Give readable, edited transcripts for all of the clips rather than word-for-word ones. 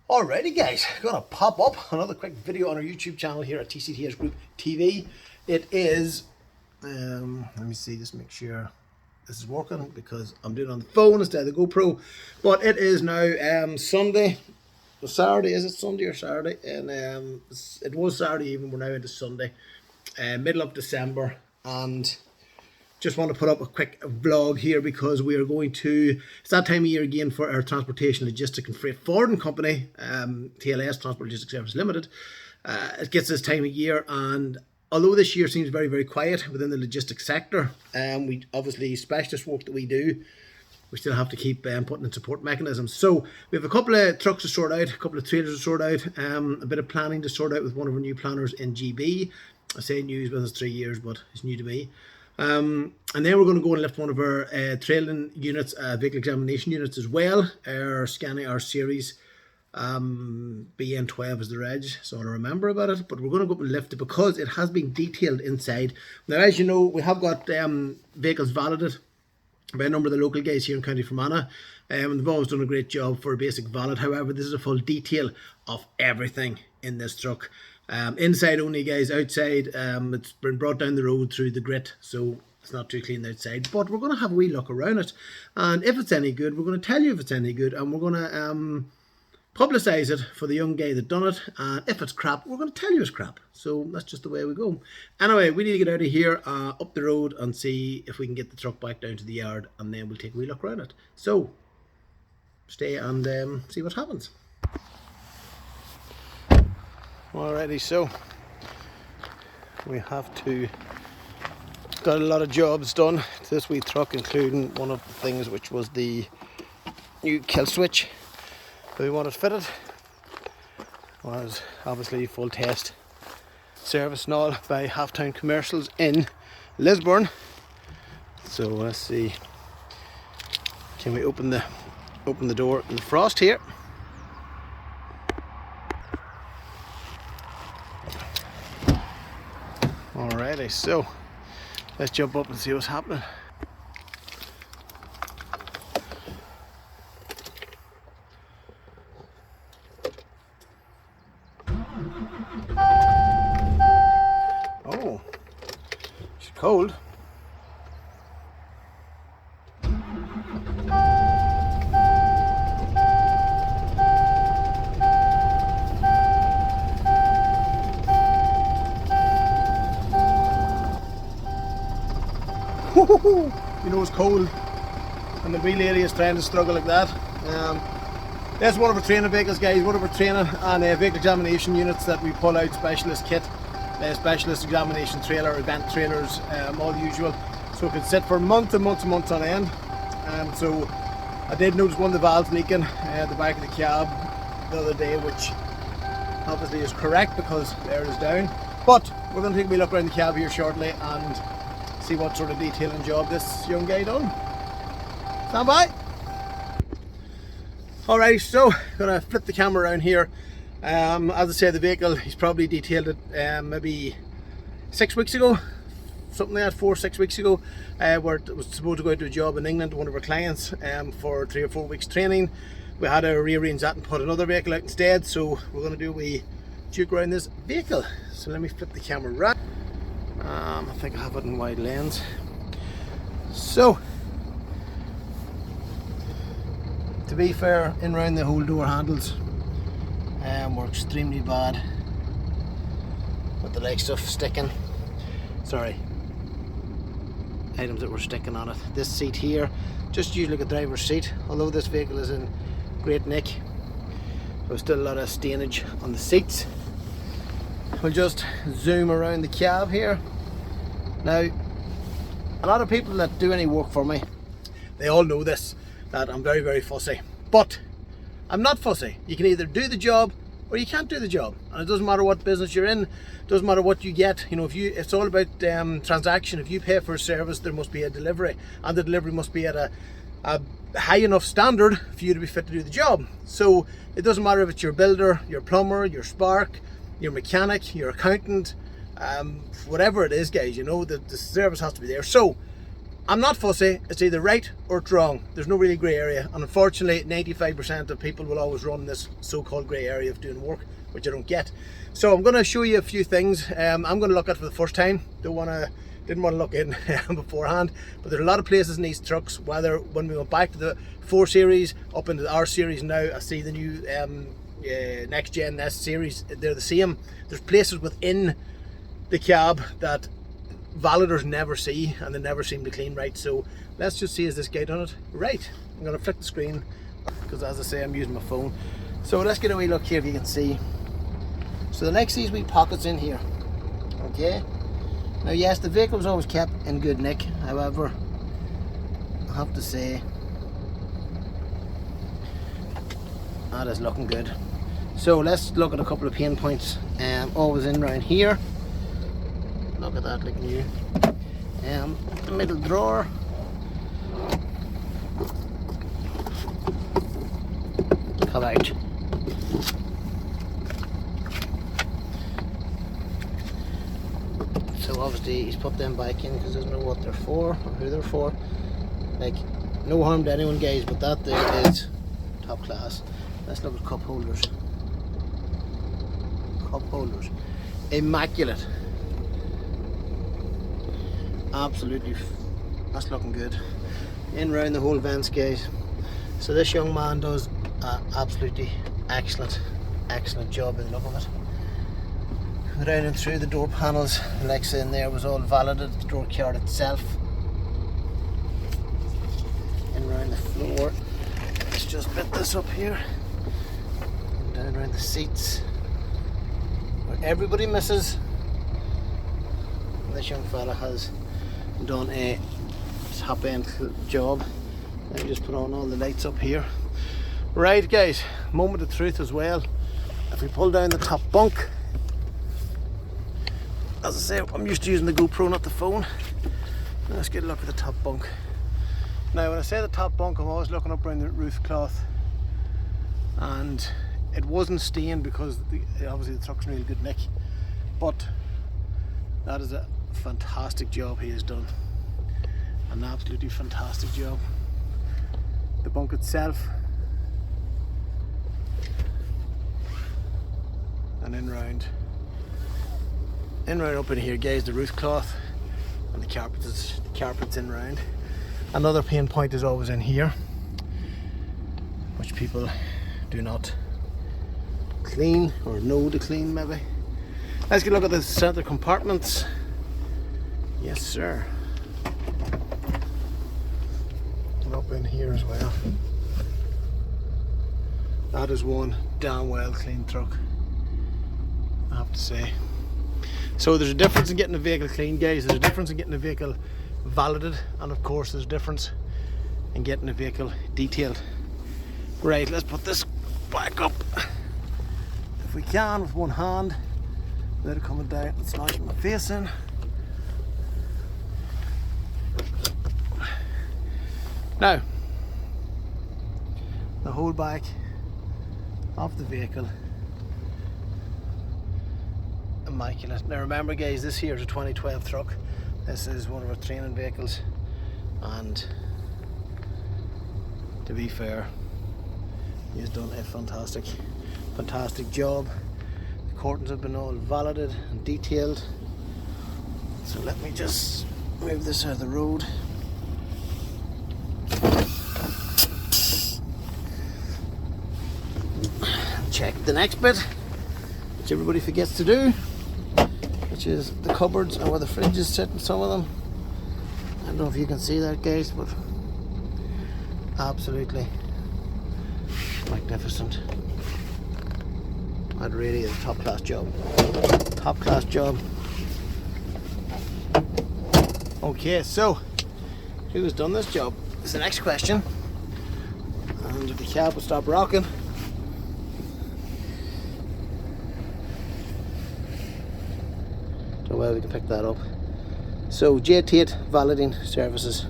Alrighty guys, gonna pop up another quick video on our YouTube channel here at TCTS Group TV. It is, let me see, just make sure this is working because I'm doing it on the phone instead of the GoPro. But it is now Sunday, or Saturday, is it Sunday or Saturday? And it was Saturday evening, we're now into Sunday, middle of December, and just want to put up a quick vlog here because we are going to, it's that time of year again for our Transportation Logistic and Freight Forwarding Company, TLS, Transport Logistics Service Limited. It gets this time of year, and although this year seems very, very quiet within the logistics sector, we obviously, specialist work that we do, we still have to keep putting in support mechanisms. So we have a couple of trucks to sort out, a couple of trailers to sort out, a bit of planning to sort out with one of our new planners in GB. I say new, he's been with us 3 years, but it's new to me. And then we're going to go and lift one of our trailing units, vehicle examination units as well, our Scania series, BN12 is the reg, so I'll remember about it, but we're going to go up and lift it because it has been detailed inside. Now, as you know, we have got vehicles valeted by a number of the local guys here in County Fermanagh, and they've always done a great job for a basic valet. However, this is a full detail of everything in this truck. Inside only, guys. Outside, it's been brought down the road through the grit, so it's not too clean outside, but we're going to have a wee look around it, and if it's any good, we're going to tell you if it's any good, and we're going to publicise it for the young guy that done it, and if it's crap, we're going to tell you it's crap. So that's just the way we go. Anyway, we need to get out of here, up the road, and see if we can get the truck back down to the yard, and then we'll take a wee look around it. So stay and see what happens. Alrighty, so we have got a lot of jobs done to this wee truck, including one of the things which was the new kill switch that we wanted fitted. Was obviously full test service and all by Halftown Commercials in Lisburn. So let's see, can we open the door in the frost here? Alrighty, so let's jump up and see what's happening. Oh, it's cold. You know it's cold and the wee lady is trying to struggle like that. That's one of our training vehicles, guys, one of our training and vehicle examination units that we pull out, specialist kit, specialist examination trailer, event trailers, all usual, so it could sit for months and months and months on end. So I did notice one of the valves leaking at the back of the cab the other day, which obviously is correct because the air is down, but we're going to take a wee look around the cab here shortly and see what sort of detailing job this young guy done. Stand by. Alright, so gonna flip the camera around here. As I said, the vehicle, he's probably detailed it maybe 6 weeks ago, something like that, 4 or 6 weeks ago, where it was supposed to go out to a job in England to one of our clients for 3 or 4 weeks training. We had to rearrange that and put another vehicle out instead, so we're going to do a wee juke around this vehicle. So let me flip the camera right. I think I have it in wide lens. So, to be fair, in round the whole door handles were extremely bad with the likes of sticking, items that were sticking on it. This seat here, just used like a driver's seat, although this vehicle is in great nick, there's still a lot of stainage on the seats. We'll just zoom around the cab here. Now, a lot of people that do any work for me, they all know this, that I'm very, very fussy. But I'm not fussy. You can either do the job or you can't do the job. And it doesn't matter what business you're in, it doesn't matter what you get. You know, it's all about transaction. If you pay for a service, there must be a delivery, and the delivery must be at a high enough standard for you to be fit to do the job. So it doesn't matter if it's your builder, your plumber, your spark, your mechanic, your accountant, whatever it is, guys, you know, the service has to be there. So I'm not fussy, it's either right or it's wrong. There's no really grey area, and unfortunately 95% of people will always run this so-called grey area of doing work, which I don't get. So I'm going to show you a few things I'm going to look at for the first time. Didn't want to look in beforehand, but there's a lot of places in these trucks, whether when we went back to the 4 Series, up into the R Series now, I see the new next gen S Series, they're the same. There's places within the cab that valeters never see, and they never seem to clean right. So let's just see, is this guy done it right? I'm going to flick the screen because, as I say, I'm using my phone. So let's get a wee look here if you can see. So the next these wee pockets in here, okay. Now yes, the vehicle was always kept in good nick, however I have to say that is looking good. So let's look at a couple of pain points. Always in around here. Look at that, looking new. The middle drawer. Come out. So obviously he's put them back in because he doesn't know what they're for or who they're for. Like, no harm to anyone, guys, but that there is top class. Let's look at cup holders. Cup holders. Immaculate. Absolutely, that's looking good. In round the whole vents, guys. So this young man does absolutely excellent job in the look of it. Down and through the door panels, Alexa in there was all valeted, the door card itself. In round the floor, let's just bit this up here. And down around the seats, where everybody misses. And this young fella has done a top end job. Let me just put on all the lights up here. Right, guys, moment of truth as well. If we pull down the top bunk, as I say, I'm used to using the GoPro, not the phone. Let's get a look at the top bunk. Now when I say the top bunk, I'm always looking up around the roof cloth, and it wasn't stained because obviously the truck's in really good nick, but that is a fantastic job he has done. An absolutely fantastic job. The bunk itself, and in round up in here, guys, the roof cloth and the carpets in round. Another pain point is always in here, which people do not clean or know to clean maybe. Let's get a look at the centre compartments. Yes, sir. And up in here as well. That is one damn well clean truck, I have to say. So there's a difference in getting a vehicle clean, guys. There's a difference in getting a vehicle valeted, and of course there's a difference in getting a vehicle detailed. Right, let's put this back up if we can with one hand without it coming down and smashing my face in. Now, the whole back of the vehicle, immaculate. Now remember, guys, this here is a 2012 truck. This is one of our training vehicles, and to be fair, he's done a fantastic job. The curtains have been all valeted and detailed. So let me just move this out of the road. Check the next bit, which everybody forgets to do, which is the cupboards and where the fridges sit in some of them. I don't know if you can see that, guys, but absolutely magnificent. That really is a top class job. Top class job. Okay, so who has done this job is the next question. And if the cab will stop rocking. Well, we can pick that up. So J. Tate Valeting Services,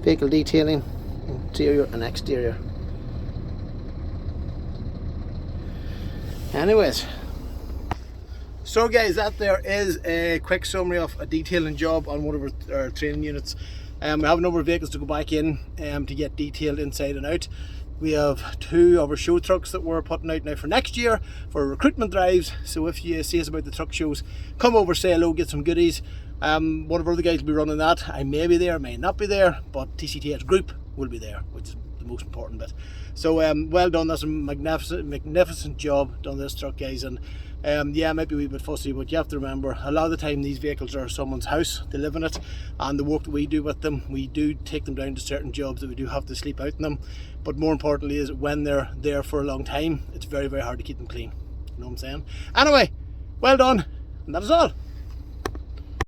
vehicle detailing, interior and exterior. Anyways, so guys, that there is a quick summary of a detailing job on one of our training units. We have a number of vehicles to go back in to get detailed inside and out. We have 2 of our show trucks that we're putting out now for next year for recruitment drives. So if you see us about the truck shows, come over, say hello, get some goodies. One of our other guys will be running that. I may be there, may not be there, but TCTS Group will be there, which is the most important bit. So well done. That's a magnificent job done this truck, guys. And yeah, it might be a wee bit fussy, but you have to remember, a lot of the time these vehicles are someone's house, they live in it, and the work that we do with them, we do take them down to certain jobs that we do have to sleep out in them. But more importantly is when they're there for a long time, it's very, very hard to keep them clean. You know what I'm saying? Anyway, well done, and that is all.